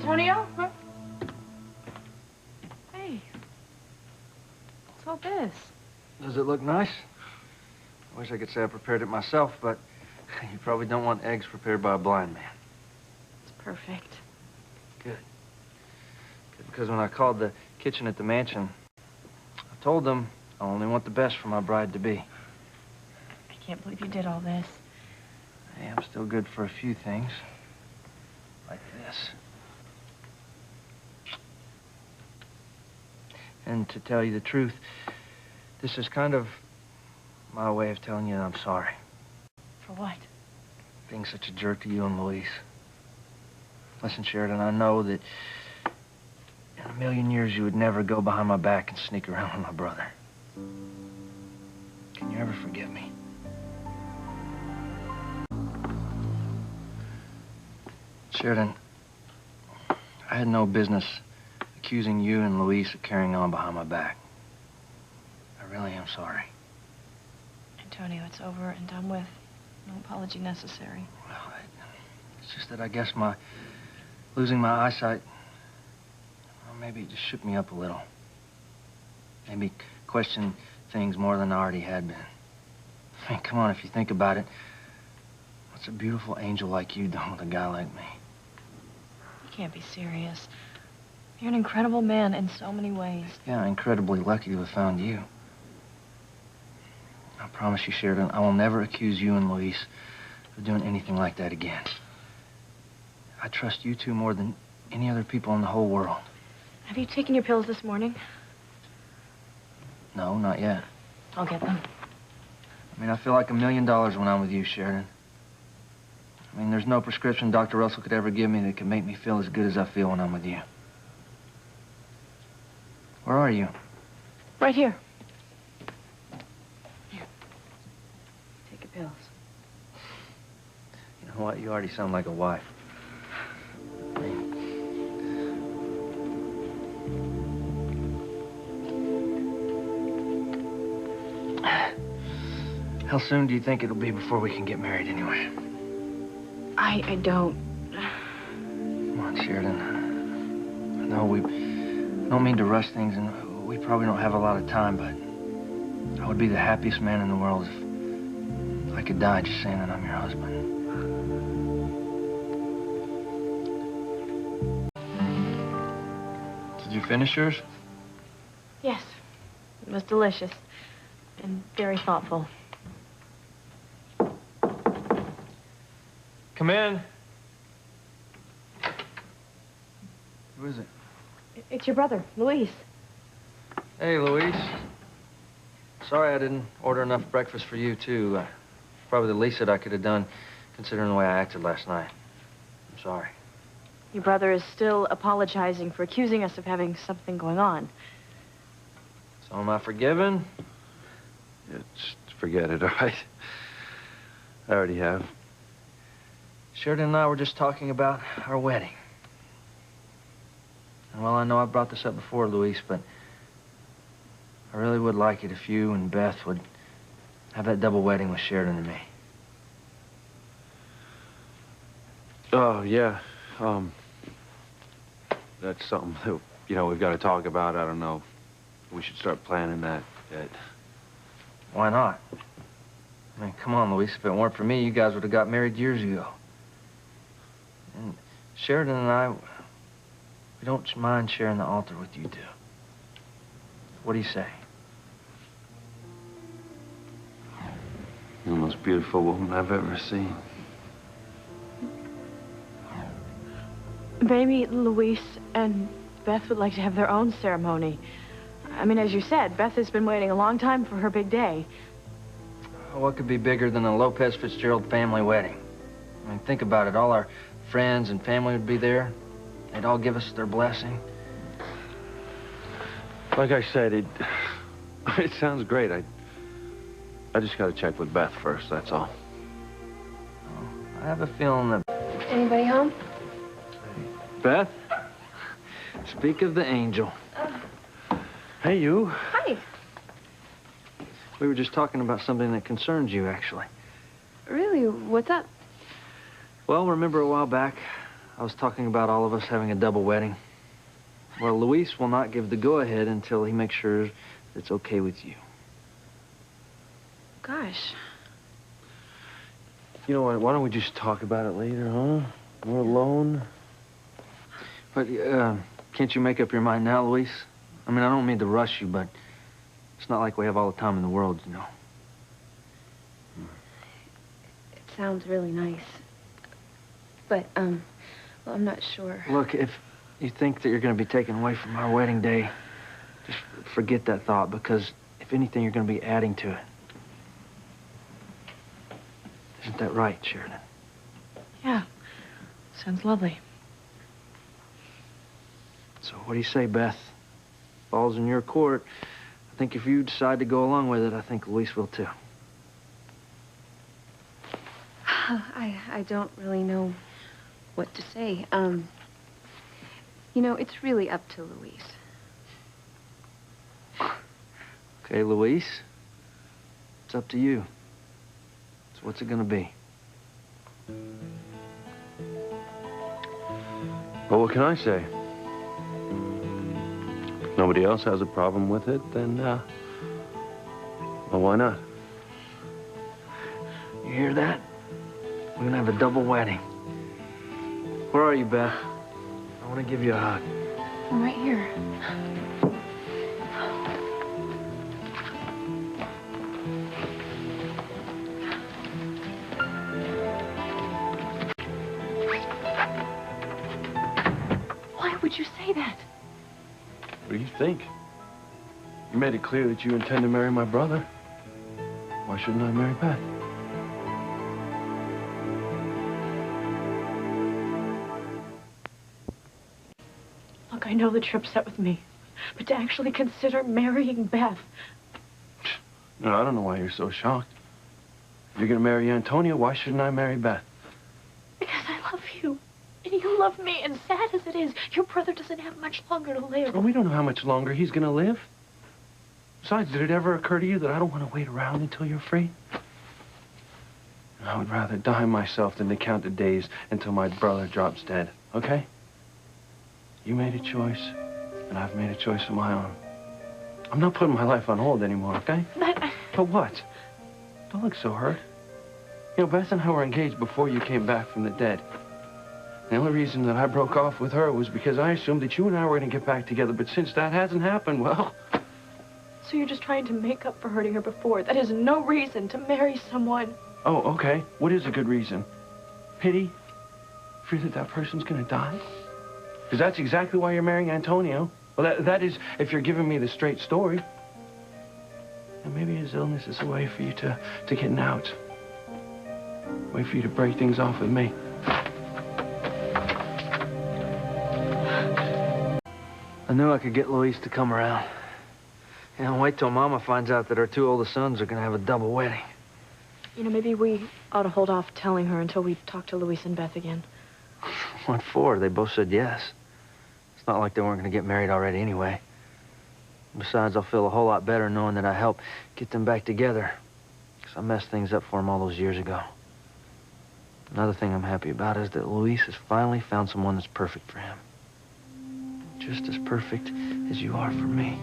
Antonio? Huh? Hey. What's all this? Does it look nice? I wish I could say I prepared it myself, but you probably don't want eggs prepared by a blind man. It's perfect. Good. Good, because when I called the kitchen at the mansion, I told them I only want the best for my bride-to-be. I can't believe you did all this. Hey, I'm still good for a few things. Like this. And to tell you the truth, this is kind of my way of telling you that I'm sorry. For what? Being such a jerk to you and Louise. Listen, Sheridan, I know that in a million years you would never go behind my back and sneak around with my brother. Can you ever forgive me? Sheridan, I had no business accusing you and Louise of carrying on behind my back. I really am sorry. Antonio, it's over and done with. No apology necessary. Well, it's just that I guess losing my eyesight, well, maybe it just shook me up a little. Made me question things more than I already had been. I mean, come on, if you think about it, what's a beautiful angel like you done with a guy like me? You can't be serious. You're an incredible man in so many ways. Yeah, I'm incredibly lucky to have found you. I promise you, Sheridan, I will never accuse you and Louise of doing anything like that again. I trust you two more than any other people in the whole world. Have you taken your pills this morning? No, not yet. I'll get them. I mean, I feel like $1 million when I'm with you, Sheridan. I mean, there's no prescription Dr. Russell could ever give me that can make me feel as good as I feel when I'm with you. Where are you? Right here. Here. Take your pills. You know what? You already sound like a wife. How soon do you think it'll be before we can get married anyway? I don't. Come on, Sheridan. I know we don't mean to rush things, and we probably don't have a lot of time, but I would be the happiest man in the world if I could die just saying that I'm your husband. Did you finish yours? Yes. It was delicious. And very thoughtful. Come in. Who is it? It's your brother, Luis. Hey, Louise. Sorry I didn't order enough breakfast for you, too. Probably the least that I could have done, considering the way I acted last night. I'm sorry. Your brother is still apologizing for accusing us of having something going on. So am I forgiven? Yeah, just forget it, all right? I already have. Sheridan and I were just talking about our wedding. And well, I know I brought this up before, Luis, but I really would like it if you and Beth would have that double wedding with Sheridan and me. Oh, yeah. That's something that, we've got to talk about. I don't know. We should start planning that yet. Why not? I mean, come on, Luis. If it weren't for me, you guys would have got married years ago. And Sheridan and I, we don't mind sharing the altar with you two. What do you say? You're the most beautiful woman I've ever seen. Maybe Luis and Beth would like to have their own ceremony. I mean, as you said, Beth has been waiting a long time for her big day. What could be bigger than a Lopez Fitzgerald family wedding? I mean, think about it. All our friends and family would be there. They'd all give us their blessing. Like I said, it sounds great. I just got to check with Beth first, that's all. Oh, I have a feeling that... Anybody home? Beth? Speak of the angel. Hey, you. Hi. We were just talking about something that concerns you, actually. Really? What's up? Well, remember a while back, I was talking about all of us having a double wedding. Well, Luis will not give the go-ahead until he makes sure it's okay with you. Gosh. You know what? Why don't we just talk about it later, huh? We're alone. But, can't you make up your mind now, Luis? I mean, I don't mean to rush you, but it's not like we have all the time in the world, you know. It sounds really nice. But, well, I'm not sure. Look, if you think that you're going to be taken away from our wedding day, just forget that thought, because if anything, you're going to be adding to it. Isn't that right, Sheridan? Yeah. Sounds lovely. So what do you say, Beth? Ball's in your court. I think if you decide to go along with it, I think Luis will too. I don't really know what to say. You know, it's really up to Luis. Okay, Luis, it's up to you. So what's it gonna be? Well, what can I say? If nobody else has a problem with it, then, well, why not? You hear that? We're gonna have a double wedding. Where are you, Beth? I want to give you a hug. I'm right here. Why would you say that? What do you think? You made it clear that you intend to marry my brother. Why shouldn't I marry Beth? Look, I know that you're upset with me, but to actually consider marrying Beth. No, I don't know why you're so shocked. If you're gonna marry Antonio, why shouldn't I marry Beth? Because I love you. And you love me. And sad as it is, your brother doesn't have much longer to live. Well, we don't know how much longer he's gonna live. Besides, did it ever occur to you that I don't want to wait around until you're free? I would rather die myself than to count the days until my brother drops dead, okay? You made a choice, and I've made a choice of my own. I'm not putting my life on hold anymore, okay? But what? Don't look so hurt. You know, Beth and I were engaged before you came back from the dead. The only reason that I broke off with her was because I assumed that you and I were going to get back together, but since that hasn't happened, well... So you're just trying to make up for hurting her before. That is no reason to marry someone. Oh, okay. What is a good reason? Pity? Fear that that person's going to die? Because that's exactly why you're marrying Antonio. Well, that is, if you're giving me the straight story. And maybe his illness is a way for you to get out. A way for you to break things off with me. I knew I could get Luis to come around. And wait till Mama finds out that our two oldest sons are gonna have a double wedding. You know, maybe we ought to hold off telling her until we talk to Luis and Beth again. What for? They both said yes. It's not like they weren't gonna get married already anyway. Besides, I'll feel a whole lot better knowing that I helped get them back together. Because I messed things up for them all those years ago. Another thing I'm happy about is that Luis has finally found someone that's perfect for him. Just as perfect as you are for me.